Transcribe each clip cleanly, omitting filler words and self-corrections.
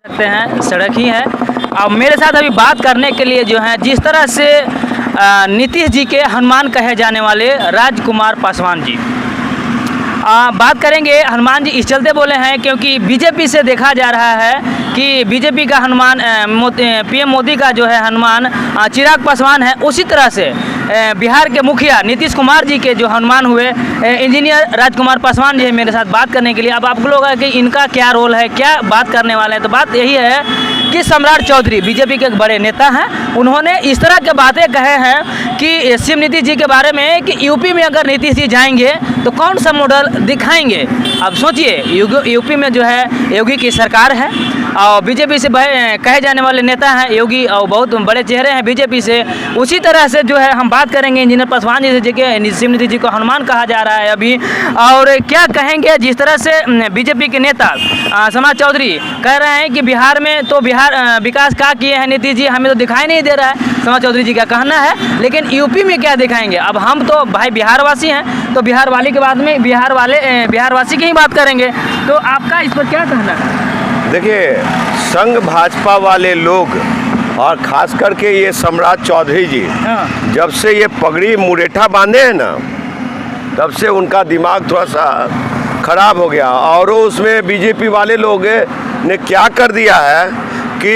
सकते हैं सड़क ही है। और मेरे साथ अभी बात करने के लिए जो है, जिस तरह से नीतीश जी के हनुमान कहे जाने वाले राजकुमार पासवान जी बात करेंगे। हनुमान जी इस चलते बोले हैं क्योंकि बीजेपी से देखा जा रहा है कि बीजेपी का हनुमान पीएम मोदी का जो है हनुमान चिराग पासवान है, उसी तरह से बिहार के मुखिया नीतीश कुमार जी के जो हनुमान हुए इंजीनियर राजकुमार पासवान जी है मेरे साथ बात करने के लिए। अब आप लोग कि इनका क्या रोल है, क्या बात करने वाले हैं, तो बात यही है कि सम्राट चौधरी बीजेपी के एक बड़े नेता हैं, उन्होंने इस तरह के बातें कहे हैं कि सीएम नीतीश जी के बारे में कि यूपी में अगर नीतीश जी जाएंगे तो कौन सा मॉडल दिखाएंगे। अब सोचिए, यूपी में जो है योगी की सरकार है और बीजेपी से कहे जाने वाले नेता हैं योगी और बहुत बड़े चेहरे हैं बीजेपी से। उसी तरह से जो है हम बात करेंगे इंजीनियर पासवान जी से, जिनके सीएम नीतीश जी को हनुमान कहा जा रहा है अभी, और क्या कहेंगे जिस तरह से बीजेपी के नेता सम्राट चौधरी कह रहे हैं कि बिहार में तो विकास क्या किए हैं नीतीश जी, हमें तो दिखाई नहीं दे रहा है। सम्राट चौधरी जी का कहना है, लेकिन यूपी में क्या दिखाएंगे। अब हम तो भाई बिहारवासी हैं, तो बिहार वाले के बाद में बिहारवासी की ही बात करेंगे, तो आपका इस पर क्या कहना है। देखिए, संघ भाजपा वाले लोग और खास करके ये सम्राट चौधरी जी जब से ये पगड़ी मुरेठा बांधे हैं ना, तब से उनका दिमाग थोड़ा सा खराब हो गया। और उसमें बीजेपी वाले लोग ने क्या कर दिया है कि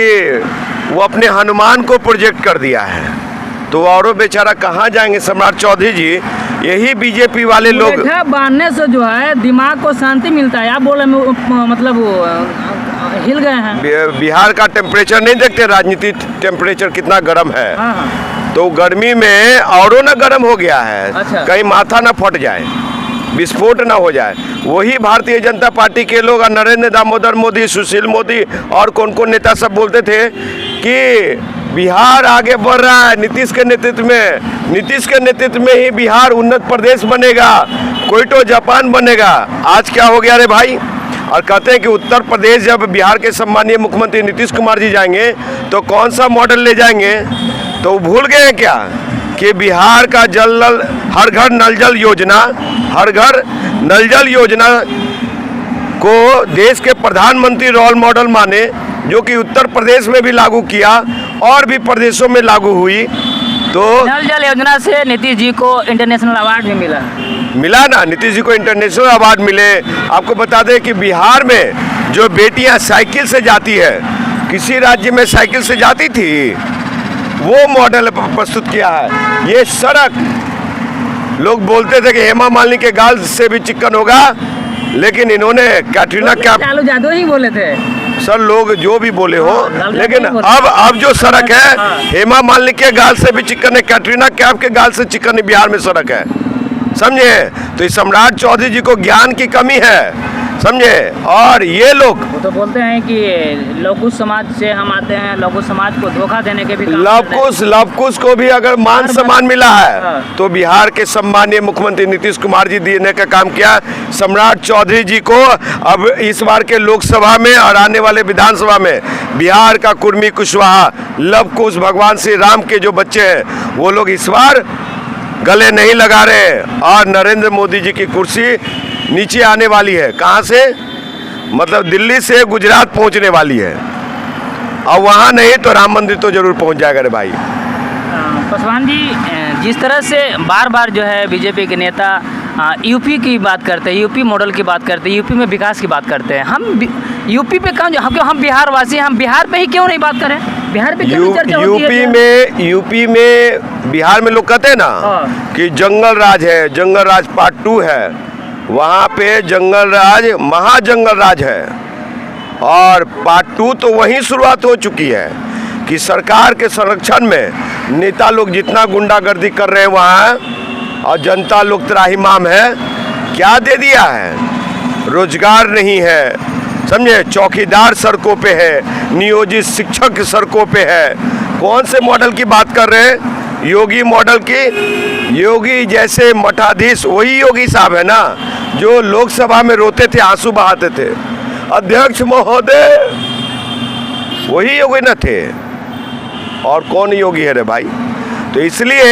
वो अपने हनुमान को प्रोजेक्ट कर दिया है, तो और बेचारा कहाँ जाएंगे सम्राट चौधरी जी। यही बीजेपी वाले लोग बांधने से जो है दिमाग को शांति मिलता है। आप बोले मतलब वो हिल गए हैं। बिहार का टेम्परेचर नहीं देखते, राजनीति टेम्परेचर कितना गर्म है। तो गर्मी में औरों ना गर्म हो गया है। अच्छा। कहीं माथा ना फट जाए, विस्फोट ना हो जाए। वही भारतीय जनता पार्टी के लोग नरेंद्र दामोदर मोदी, सुशील मोदी और कौन कौन नेता सब बोलते थे कि बिहार आगे बढ़ रहा है नीतीश के नेतृत्व में, नीतीश के नेतृत्व में ही बिहार उन्नत प्रदेश बनेगा, कोयटो जापान बनेगा। आज क्या हो गया रे भाई। और कहते हैं कि उत्तर प्रदेश जब बिहार के सम्मानीय मुख्यमंत्री नीतीश कुमार जी जाएंगे तो कौन सा मॉडल ले जाएंगे। तो भूल गए क्या कि बिहार का हर घर नल जल योजना, हर घर नल जल योजना को देश के प्रधानमंत्री रोल मॉडल माने, जो कि उत्तर प्रदेश में भी लागू किया और भी प्रदेशों में लागू हुई। तो नल जल योजना से नीतीश जी को इंटरनेशनल अवार्ड भी मिला ना, नीतीश जी को इंटरनेशनल अवार्ड मिले। आपको बता दें कि बिहार में जो बेटियां साइकिल से जाती है, किसी राज्य में साइकिल से जाती थी, वो मॉडल प्रस्तुत किया है। ये सड़क लोग बोलते थे कि हेमा मालिनी के गाल से भी चिकन होगा, लेकिन इन्होंने कैटरीना कैफ लालू यादव ही बोले थे सर, लोग जो भी बोले हो, लेकिन अब जो सड़क है हेमा मालिनी के गाल से भी चिकन है, कैटरीना कैफ के गाल से चिकन है बिहार में सड़क है, समझे। तो इस सम्राट चौधरी जी को ज्ञान की कमी है, समझे। और ये लोग वो तो बोलते हैं कि लवकुश समाज से हम आते हैं, लवकुश समाज को धोखा देने के भी लवकुश को भी अगर मान सम्मान मिला है तो बिहार के सम्मानीय मुख्यमंत्री नीतीश कुमार जी देने का काम किया। सम्राट चौधरी जी को अब इस बार के लोकसभा में और आने वाले विधानसभा में बिहार का कुर्मी कुशवाहा, लवकुश, भगवान श्री राम के जो बच्चे हैं वो लोग इस बार गले नहीं लगा रहे। और नरेंद्र मोदी जी की कुर्सी नीचे आने वाली है। कहाँ से, मतलब दिल्ली से गुजरात पहुँचने वाली है, और वहाँ नहीं तो राम मंदिर तो जरूर पहुँच जाएगा रे भाई। पासवान जी, जिस तरह से बार बार जो है बीजेपी के नेता यूपी की बात करते हैं, यूपी मॉडल की बात करते हैं, यूपी में विकास की बात करते हैं, हम यूपी पे हम बिहार वासी, हम बिहार पे ही क्यों नहीं बात करें। बिहार पे क्यों चर्चा होती है। यूपी में बिहार में लोग कहते हैं ना कि जंगल राज है, जंगल राज पार्ट 2 है। वहाँ पे जंगल राज, महाजंगल राज है, और पार्ट 2 तो वहीं शुरुआत हो चुकी है कि सरकार के संरक्षण में नेता लोग जितना गुंडागर्दी कर रहे हैं वहाँ, और जनता लोग त्राहिमाम है। क्या दे दिया है, रोजगार नहीं है, समझे। चौकीदार सड़कों पे है, नियोजित शिक्षक सड़कों पे है। कौन से मॉडल की बात कर रहे हैं, योगी मॉडल की। योगी जैसे मठाधीश वही योगी साहब है ना, जो लोकसभा में रोते थे, आंसू बहाते थे, अध्यक्ष महोदय, वही योगी न थे। और कौन योगी है रे भाई। तो इसलिए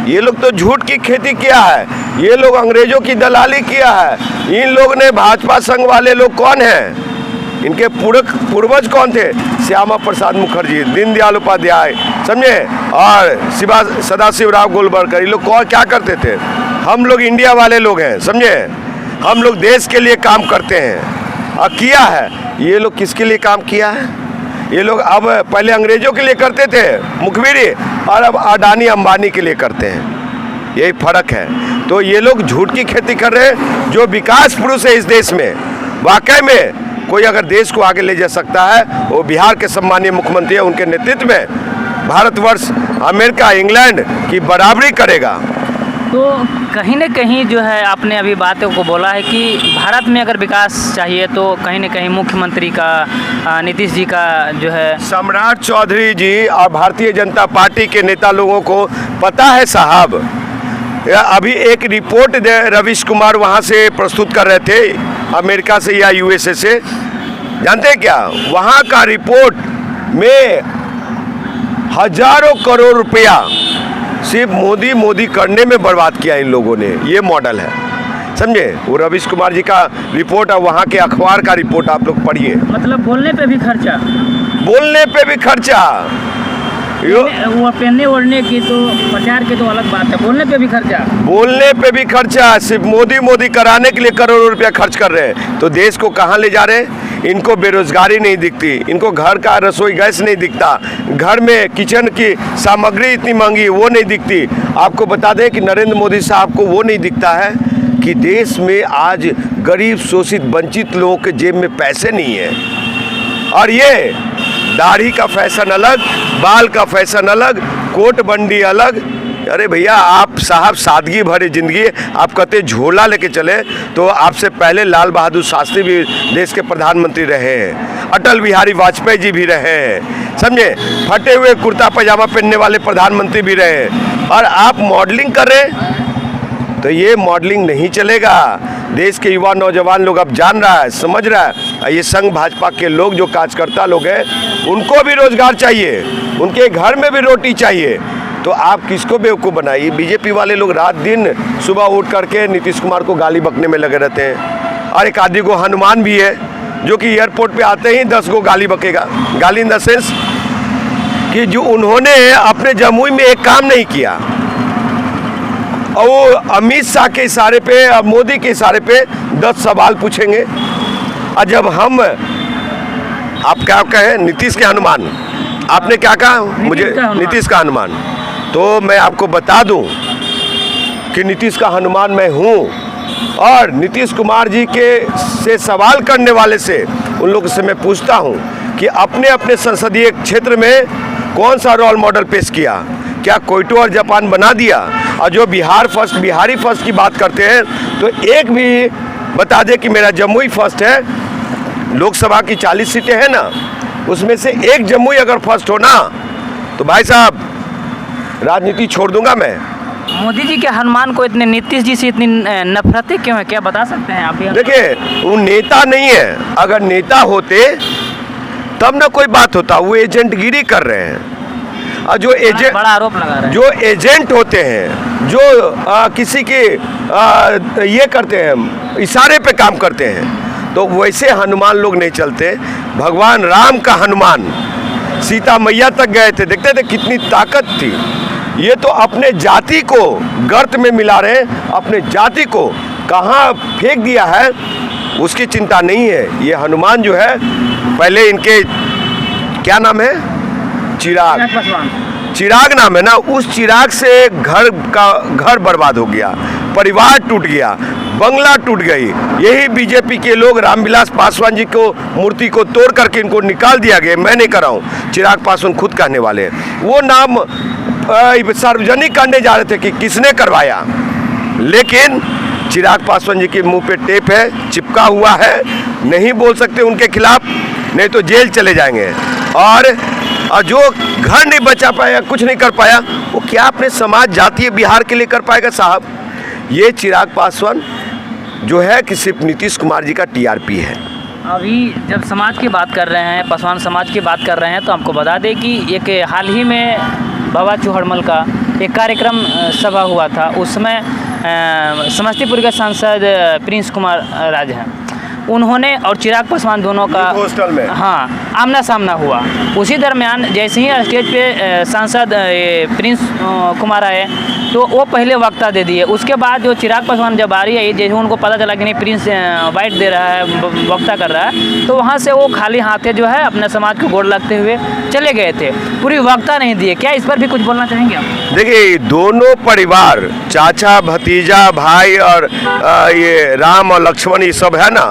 ये लोग तो झूठ की खेती किया है, ये लोग अंग्रेजों की दलाली किया है। इन लोग ने भाजपा संघ वाले लोग कौन हैं, इनके पूर्वज कौन थे? श्यामा प्रसाद मुखर्जी, दीनदयाल उपाध्याय, समझे, और सदाशिवराव गोलवलकर। ये लोग क्या करते थे? हम लोग इंडिया वाले लोग हैं, समझे, हम लोग देश के लिए काम करते हैं और किया है। ये लोग किसके लिए काम किया है? ये लोग अब पहले अंग्रेजों के लिए करते थे मुखबिरी, और अब अडानी अंबानी के लिए करते हैं। यही फर्क है। तो ये लोग झूठ की खेती कर रहे हैं। जो विकास पुरुष है इस देश में, वाकई में कोई अगर देश को आगे ले जा सकता है वो बिहार के सम्मानीय मुख्यमंत्री है। उनके नेतृत्व में भारतवर्ष अमेरिका इंग्लैंड की बराबरी करेगा। तो कहीं न कहीं जो है आपने अभी बातों को बोला है कि भारत में अगर विकास चाहिए तो कहीं न कहीं मुख्यमंत्री का, नीतीश जी का जो है, सम्राट चौधरी जी और भारतीय जनता पार्टी के नेता लोगों को पता है साहब। अभी एक रिपोर्ट रवीश कुमार वहाँ से प्रस्तुत कर रहे थे, अमेरिका से या यूएसए से। जानते हैं क्या? वहाँ का रिपोर्ट में हजारों करोड़ रुपया सिर्फ मोदी करने में बर्बाद किया इन लोगों ने। ये मॉडल है, समझे। वो रवीश कुमार जी का रिपोर्ट और वहाँ के अखबार का रिपोर्ट आप लोग पढ़िए। मतलब बोलने पे भी खर्चा, बोलने पे भी खर्चा, वो पहनने ओढ़ने की तो प्रचार की तो अलग बात है, बोलने पे भी खर्चा, बोलने पे भी खर्चा। सिर्फ मोदी कराने के लिए करोड़ों रुपया खर्च कर रहे हैं। तो देश को कहाँ ले जा रहे हैं? इनको बेरोजगारी नहीं दिखती, इनको घर का रसोई गैस नहीं दिखता, घर में किचन की सामग्री इतनी महंगी वो नहीं दिखती। आपको बता दें कि नरेंद्र मोदी साहब को वो नहीं दिखता है कि देश में आज गरीब शोषित वंचित लोगों के जेब में पैसे नहीं है। और ये दाढ़ी का फैशन अलग, बाल का फैशन अलग, कोट बंडी अलग। अरे भैया, आप साहब सादगी भरी जिंदगी, आप कहते झोला लेके चले तो आपसे पहले लाल बहादुर शास्त्री भी देश के प्रधानमंत्री रहे हैं, अटल बिहारी वाजपेयी जी भी रहे हैं, समझे। फटे हुए कुर्ता पैजामा पहनने वाले प्रधानमंत्री भी रहे हैं। और आप मॉडलिंग कर रहे हैं, तो ये मॉडलिंग नहीं चलेगा। देश के युवा नौजवान लोग अब जान रहा है, समझ रहा है। ये संघ भाजपा के लोग जो कार्यकर्ता लोग हैं, उनको भी रोजगार चाहिए, उनके घर में भी रोटी चाहिए। तो आप किसको बेवकूफ़ बनाइए? बीजेपी वाले लोग रात दिन सुबह उठ करके नीतीश कुमार को गाली बकने में लगे रहते हैं। और एक आदमी को हनुमान भी है जो कि एयरपोर्ट पे आते ही 10 को गाली बकेगा। गाली इन द सेंस कि जो उन्होंने अपने जमुई में एक काम नहीं किया, और वो अमित शाह के इशारे पे और मोदी के इशारे पे 10 सवाल पूछेंगे। और जब हम, आप क्या कहें, नीतीश के हनुमान, आपने क्या कहा? मुझे नीतीश का हनुमान। तो मैं आपको बता दूं कि नीतीश का हनुमान मैं हूं। और नीतीश कुमार जी के से सवाल करने वाले से, उन लोगों से मैं पूछता हूं कि अपने अपने संसदीय क्षेत्र में कौन सा रोल मॉडल पेश किया? क्या क्योटो और जापान बना दिया? और जो बिहारी फर्स्ट की बात करते हैं, तो एक भी बता दे कि मेरा जमुई फर्स्ट है। लोकसभा की 40 सीटें हैं ना, उसमें से एक जमुई अगर फर्स्ट हो ना, तो भाई साहब राजनीति छोड़ दूंगा मैं। मोदी जी के हनुमान को इतने, नीतीश जी से इतनी नफरतें क्यों है? क्या बता सकते हैं आप? देखिए, वो नेता नहीं है। अगर नेता होते तब ना कोई बात होता। वो एजेंटगिरी कर रहे हैं। और जो एजेंट, बड़ा आरोप लगा रहे हैं, जो एजेंट होते हैं, जो किसी के ये करते हैं, इशारे पे काम करते हैं, तो वैसे हनुमान लोग नहीं चलते। भगवान राम का हनुमान सीता मैया तक गए थे, देखते थे कितनी ताकत थी। ये तो अपने जाति को गर्त में मिला रहे, अपने जाति को कहाँ फेंक दिया है उसकी चिंता नहीं है। ये हनुमान जो है, पहले इनके क्या नाम है? चिराग नाम है ना। उस चिराग से घर बर्बाद हो गया, परिवार टूट गया, बंगला टूट गई। यही बीजेपी के लोग रामविलास पासवान जी को मूर्ति को तोड़ करके इनको निकाल दिया गया। मैं नहीं कर रहा हूँ, चिराग पासवान खुद कहने वाले हैं। वो नाम सार्वजनिक करने जा रहे थे कि किसने करवाया, लेकिन चिराग पासवान जी के मुंह पे टेप है, चिपका हुआ है, नहीं बोल सकते उनके खिलाफ, नहीं तो जेल चले जाएंगे। और जो घर नहीं बचा पाया, कुछ नहीं कर पाया, वो क्या अपने समाज जातीय बिहार के लिए कर पाएगा साहब? ये चिराग पासवान जो है कि सिर्फ नीतीश कुमार जी का टीआरपी है। अभी जब समाज की बात कर रहे हैं, पासवान समाज की बात कर रहे हैं, तो आपको बता दें कि एक हाल ही में बाबा चौहड़मल का एक कार्यक्रम सभा हुआ था। उस समय समस्तीपुर के सांसद प्रिंस कुमार राज हैं, उन्होंने और चिराग पासवान दोनों का हॉस्टल में हाँ आमना सामना हुआ। उसी दरमियान जैसे ही स्टेज पे सांसद प्रिंस कुमार आए तो वो पहले वक्ता दे दिए। उसके बाद जो चिराग पासवान जब बारी आई, जैसे उनको पता चला कि नहीं प्रिंस वाइट दे रहा है, वक्ता कर रहा है, तो वहाँ से वो खाली हाथे जो है अपने समाज को गोड़ लगते हुए चले गए थे, पूरी वक्ता नहीं दिए। क्या इस पर भी कुछ बोलना चाहेंगे आप? देखिए, दोनों परिवार चाचा भतीजा भाई और ये राम और लक्ष्मण ये सब है ना,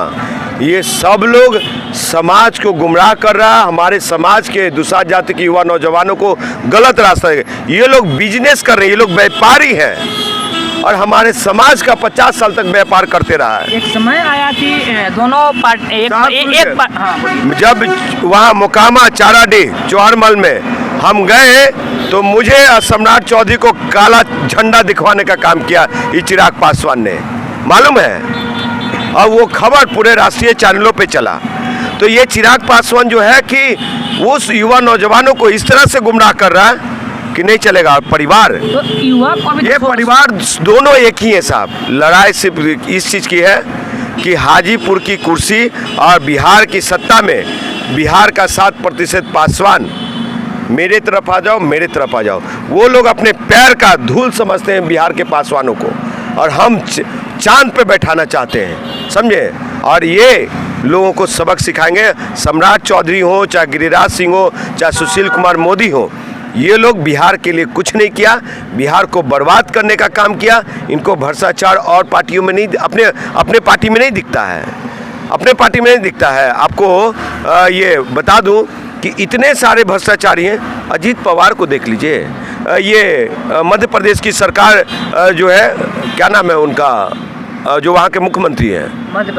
ये सब लोग समाज को गुमराह कर रहा है। हमारे समाज के दूसरा जाति के युवा नौजवानों को गलत रास्ता है। ये लोग बिजनेस कर रहे हैं, ये लोग व्यापारी हैं और हमारे समाज का 50 साल तक व्यापार करते रहा है। एक समय आया कि दोनों पार्टी जब वहाँ मोकामा चाराडीह चौहरमल में हम गए तो मुझे सम्राट चौधरी को काला झंडा दिखवाने का काम किया ये चिराग पासवान ने, मालूम है, और वो खबर पूरे राष्ट्रीय चैनलों पे चला। तो ये चिराग पासवान जो है कि उस युवा नौजवानों को इस तरह से गुमराह कर रहा है कि नहीं चलेगा। परिवार तो युवा को भी ये परिवार दोनों एक ही है साहब। लड़ाई सिर्फ इस चीज़ की है कि हाजीपुर की कुर्सी और बिहार की सत्ता में बिहार का 7% पासवान, मेरे तरफ आ जाओ, मेरे तरफ आ जाओ। वो लोग अपने पैर का धूल समझते हैं बिहार के पासवानों को, और हम चांद पे बैठाना चाहते हैं, समझे। और ये लोगों को सबक सिखाएंगे। सम्राट चौधरी हो, चाहे गिरिराज सिंह हो, चाहे सुशील कुमार मोदी हो, ये लोग बिहार के लिए कुछ नहीं किया, बिहार को बर्बाद करने का काम किया। इनको भ्रष्टाचार और पार्टियों में नहीं, अपने पार्टी में नहीं दिखता है, अपने पार्टी में नहीं दिखता है। आपको ये बता दूं कि इतने सारे भ्रष्टाचारी हैं। अजीत पवार को देख लीजिए, ये मध्य प्रदेश की सरकार जो है, क्या नाम है उनका, जो वहाँ के मुख्यमंत्री हैं मध्य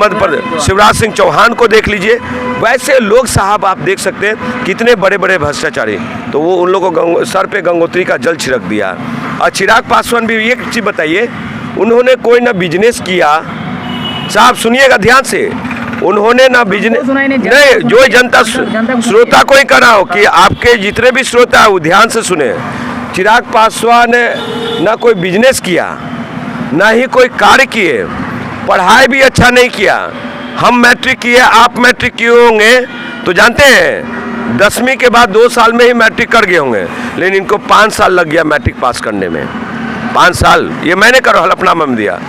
प्रदेश, शिवराज सिंह चौहान को देख लीजिए। वैसे लोग साहब आप देख सकते हैं कितने बड़े बड़े भ्रष्टाचारी, तो वो उन लोगों को सर पे गंगोत्री का जल छिड़क दिया। और चिराग पासवान भी एक चीज़ बताइए, उन्होंने कोई ना बिजनेस किया, साहब सुनिएगा ध्यान से, उन्होंने ना बिजनेस नहीं, जो जनता श्रोता को ही करा हो कि आपके जितने भी श्रोता है वो ध्यान से सुने। चिराग पासवान ने ना कोई बिजनेस किया, ना ही कोई कार्य किए, पढ़ाई भी अच्छा नहीं किया। हम मैट्रिक किए, आप मैट्रिक किए होंगे तो जानते हैं 10वीं के बाद 2 साल में ही मैट्रिक कर गए होंगे, लेकिन इनको 5 साल लग गया मैट्रिक पास करने में। 5 साल ये मैंने करो हलफनामा में दिया।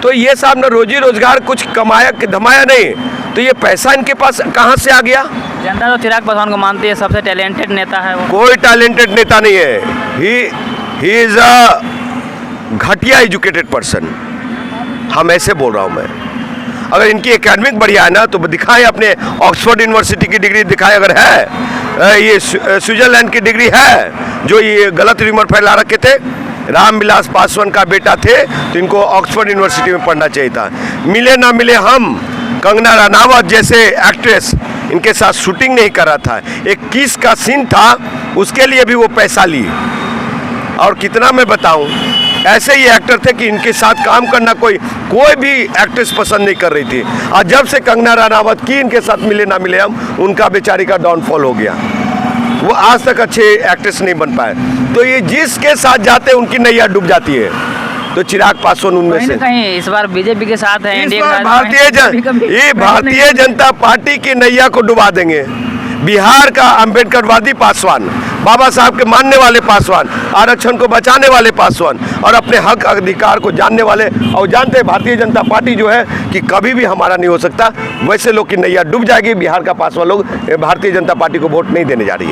तो ये साहब ना रोजी रोजगार कुछ कमाया कि धमाया नहीं, तो ये पैसा इनके पास कहाँ से आ गया? जनता तो चिराग पासवान को मानती है सबसे टैलेंटेड नेता है वो। कोई टैलेंटेड नेता नहीं है, ही इज अ घटिया एजुकेटेड पर्सन। हम ऐसे बोल रहा हूँ मैं। अगर इनकी एकेडमिक बढ़िया है ना तो दिखाएं, अपने ऑक्सफोर्ड यूनिवर्सिटी की डिग्री दिखाएं। अगर है ये स्विट्जरलैंड की डिग्री है, जो ये गलत रिमर फैला रखे थे, रामविलास पासवान का बेटा थे, तो इनको ऑक्सफोर्ड यूनिवर्सिटी में पढ़ना चाहिए था। मिले ना मिले, हम कंगना रनावत जैसे एक्ट्रेस इनके साथ शूटिंग नहीं कर रहा था, एक किस का सीन था, उसके लिए भी वो पैसा ली। और कितना मैं बताऊं, ऐसे ही एक्टर थे कि इनके साथ काम करना कोई भी एक्ट्रेस पसंद नहीं कर रही थी। और जब से कंगना रनावत की इनके साथ मिले ना मिले हम, उनका बेचारी का डाउनफॉल हो गया। वो आज तक अच्छे एक्ट्रेस नहीं बन पाए। तो ये जिसके साथ जाते हैं उनकी नैया डूब जाती है। तो चिराग पासवान उनमें से कहीं इस बार बीजेपी के साथ है, भारतीय जनता पार्टी की नैया को डुबा देंगे। बिहार का अम्बेडकरवादी पासवान, बाबा साहब के मानने वाले पासवान, आरक्षण को बचाने वाले पासवान और अपने हक अधिकार को जानने वाले, और जानते हैं भारतीय जनता पार्टी जो है कि कभी भी हमारा नहीं हो सकता, वैसे लोग की नैया डूब जाएगी। बिहार का पासवान लोग भारतीय जनता पार्टी को वोट नहीं देने जा रही है।